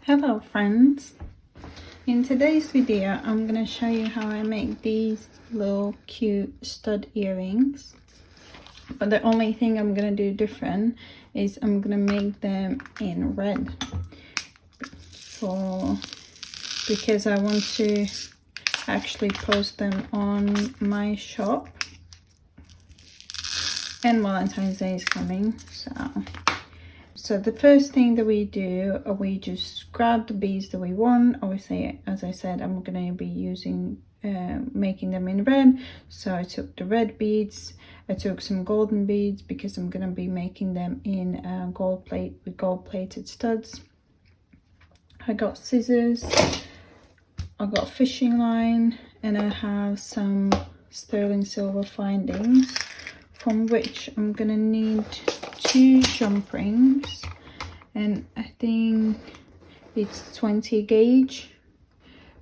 Hello friends, in today's video I'm going to show you how I make these little cute stud earrings, but the only thing I'm going to do different is I'm going to make them in red because I want to actually post them on my shop, and Valentine's Day is coming, so the first thing that we do, we just grab the beads that we want. Obviously, as I said, I'm going to be using making them in red, so I took the red beads. I took some golden beads because I'm going to be making them in gold plated studs. I got scissors, I got fishing line, and I have some sterling silver findings, from which I'm going to need 2 jump rings, and I think it's 20 gauge,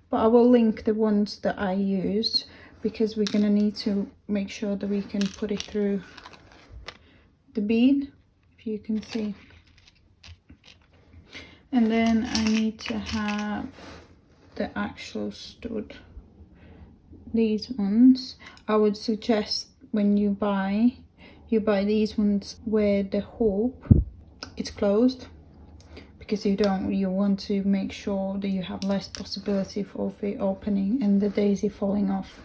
but I will link the ones that I use because we're gonna need to make sure that we can put it through the bead, if you can see. And then I need to have the actual stud. These ones I would suggest when you buy these ones where the hoop is closed, because you want to make sure that you have less possibility of it opening and the daisy falling off.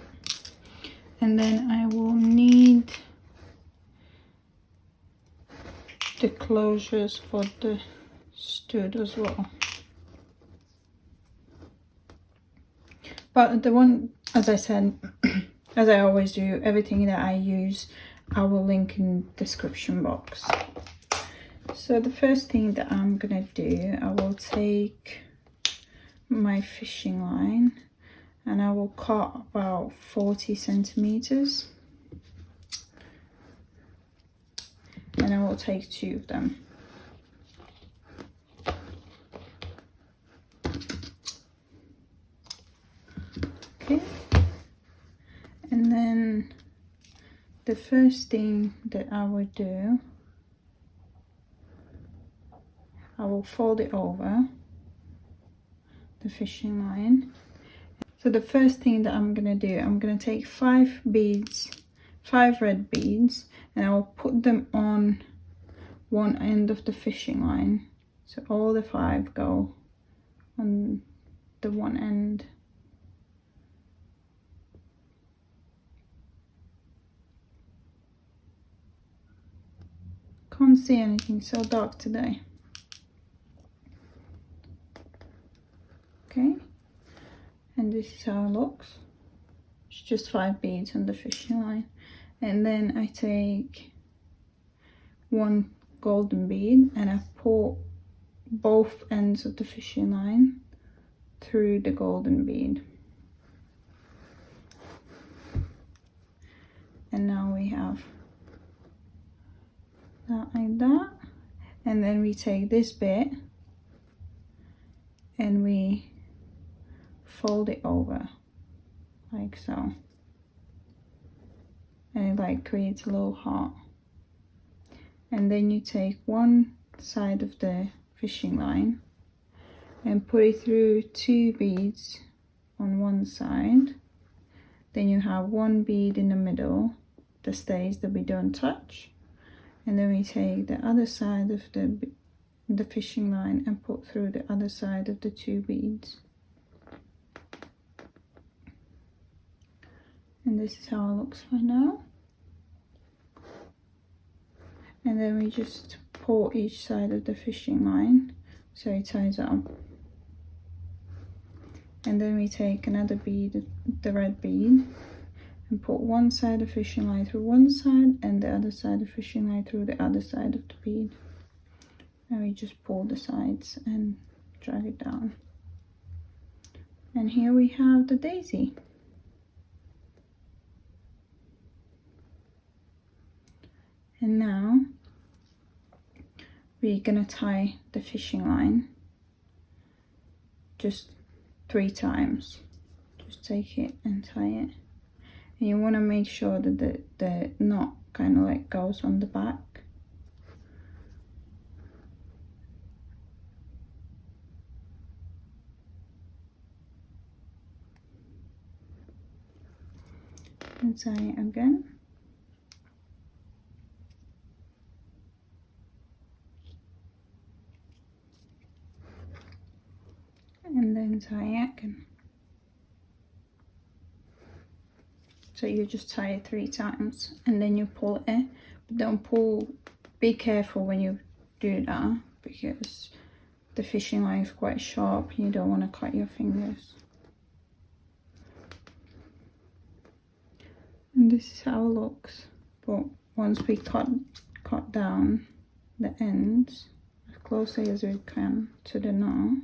And then I will need the closures for the stud as well, but the one, as I said, as I always do, everything that I use I will link in the description box. So the first thing that I'm gonna do, I will take my fishing line and I will cut about 40 centimeters, and I will take 2 of them. Okay, and then the first thing that I would do, I will fold it over the fishing line. So the first thing that I'm gonna do, I'm gonna take 5 red beads, and I will put them on one end of the fishing line. So all the 5 go on the one end. Can't see anything, so dark today. Okay, and this is how it looks. It's just 5 beads on the fishing line, and then I take 1 golden bead and I pull both ends of the fishing line through the golden bead, and now we have that like that. And then we take this bit and we fold it over like so, and it like creates a little heart. And then you take one side of the fishing line and put it through 2 beads on one side. Then you have 1 bead in the middle that stays, that we don't touch, and then we take the other side of the fishing line and put through the other side of the 2 beads. And this is how it looks right now. And then we just pull each side of the fishing line so it ties up. And then we take another bead, the red bead, and put one side of fishing line through one side and the other side of fishing line through the other side of the bead. And we just pull the sides and drag it down. And here we have the daisy. And now we're gonna tie the fishing line just 3 times. Just take it and tie it. And you want to make sure that the knot kind of like goes on the back. then tie it again. And then tie it again. So you just tie it 3 times and then you pull it, but don't pull, be careful when you do that because the fishing line is quite sharp and you don't want to cut your fingers. And this is how it looks, but once we cut down the ends as closely as we can to the knot,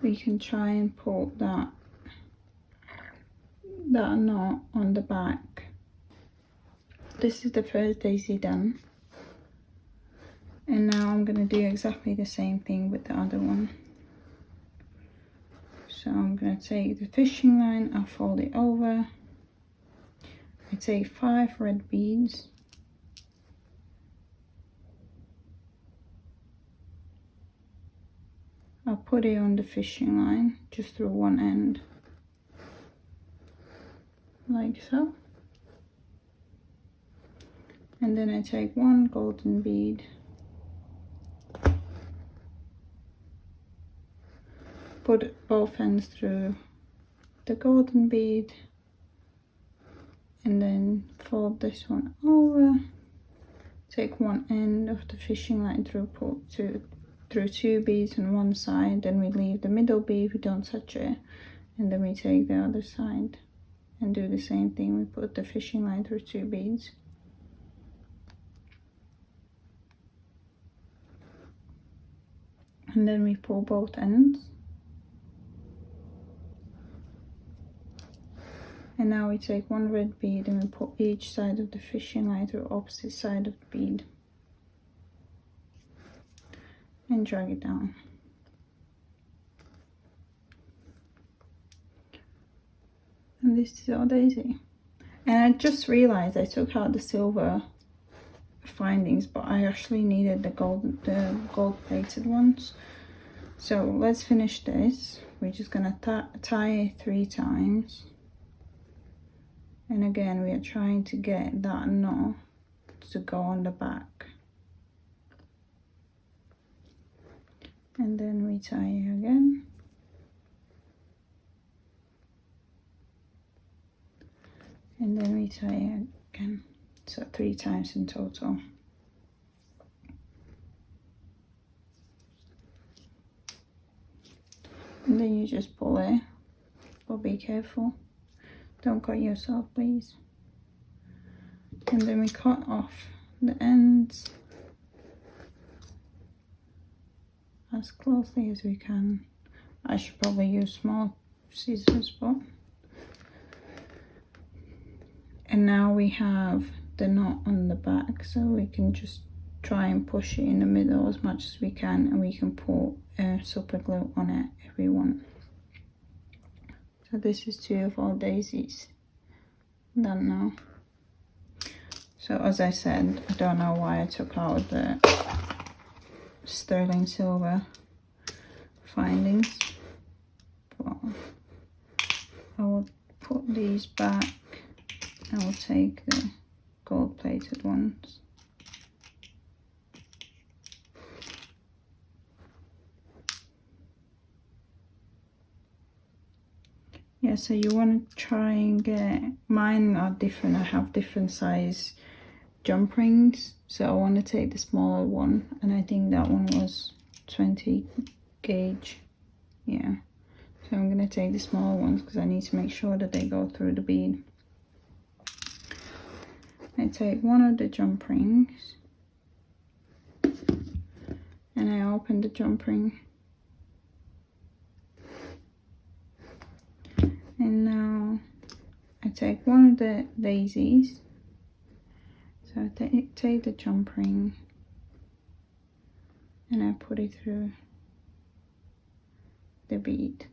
we can try and put that knot on the back. This is the first daisy done, and now I'm going to do exactly the same thing with the other one. So I'm going to take the fishing line, I'll fold it over, I take 5 red beads, I'll put it on the fishing line just through one end, like so. And then I take 1 golden bead, put both ends through the golden bead, and then fold this one over, take one end of the fishing line through, through 2 beads on one side, then we leave the middle bead, we don't touch it, and then we take the other side and do the same thing. We put the fishing line through 2 beads, and then we pull both ends, and now we take 1 red bead and we put each side of the fishing line through opposite side of the bead and drag it down. And this is our daisy. And I just realized I took out the silver findings, but I actually needed the gold plated ones. So let's finish this. We're just gonna tie it 3 times, and again we are trying to get that knot to go on the back, and then we tie it again, and then we tie it again. So 3 times in total. And then you just pull it, but be careful, don't cut yourself please. And then we cut off the ends as closely as we can. I should probably use small scissors, but. And now we have the knot on the back, so we can just try and push it in the middle as much as we can, and we can put super glue on it if we want. So this is 2 of our daisies done now. So as I said, I don't know why I took out the sterling silver findings, but I will put these back. I will take the gold plated ones. Yeah, so you want to try and get, mine are different, I have different size jump rings, so I want to take the smaller one, and I think that one was 20 gauge. Yeah, so I'm going to take the smaller ones because I need to make sure that they go through the bead. I take one of the jump rings and I open the jump ring, and now I take one of the daisies, so I take the jump ring and I put it through the bead.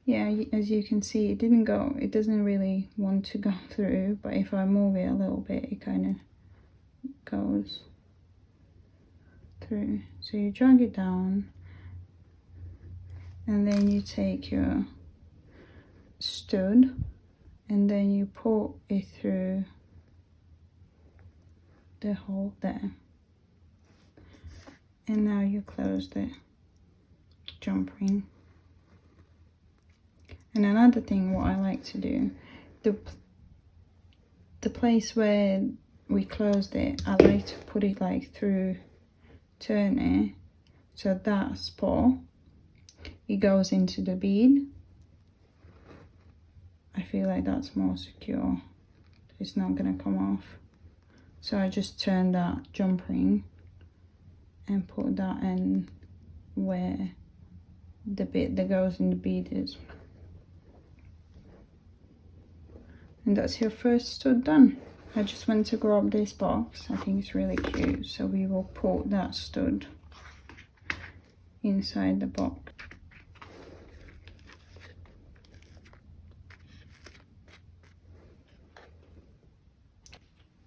Yeah, as you can see, it didn't go, it doesn't really want to go through, but if I move it a little bit, it kind of goes. through. So you drag it down, and then you take your stud and then you pull it through the hole there, and now you close the jump ring. And another thing what I like to do, the place where we closed it, I like to put it like through, turn it so that spot it goes into the bead. I feel like that's more secure. It's not gonna come off. So I just turn that jump ring and put that in where the bit that goes in the bead is. And that's your first stud done. I just went to grab this box. I think it's really cute. So we will put that stud inside the box.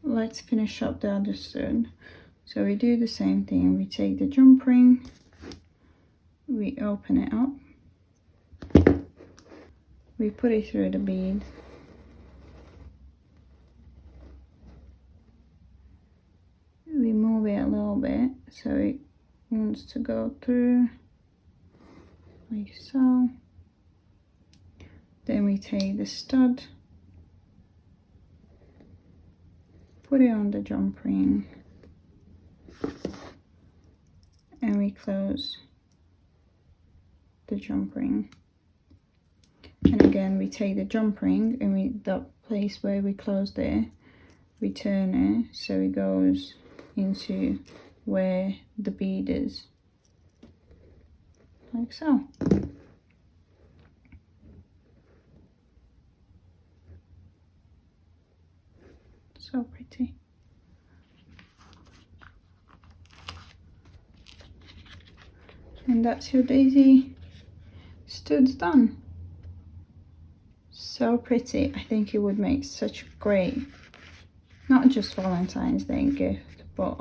Let's finish up the other stud. So we do the same thing. We take the jump ring, we open it up, we put it through the bead, we move it a little bit so it wants to go through like so. Then we take the stud, put it on the jump ring, and we close the jump ring. And again we take the jump ring and we, that place where we closed it, we turn it so it goes into where the bead is, like so. So pretty. And that's your daisy studs done. So pretty. I think it would make such a great, not just Valentine's Day gift, but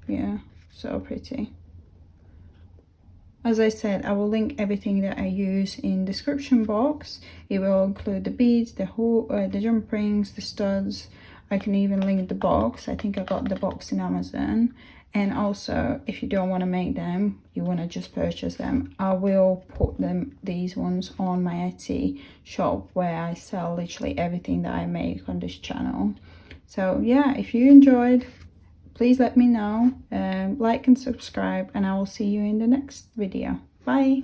yeah, so pretty. As I said, I will link everything that I use in description box. It will include the beads, the jump rings, the studs. I can even link the box. I think I got the box in Amazon. And also, if you don't want to make them, you want to just purchase them, I will put these ones on my Etsy shop where I sell literally everything that I make on this channel. So yeah, if you enjoyed, please let me know, like and subscribe, and I will see you in the next video. Bye.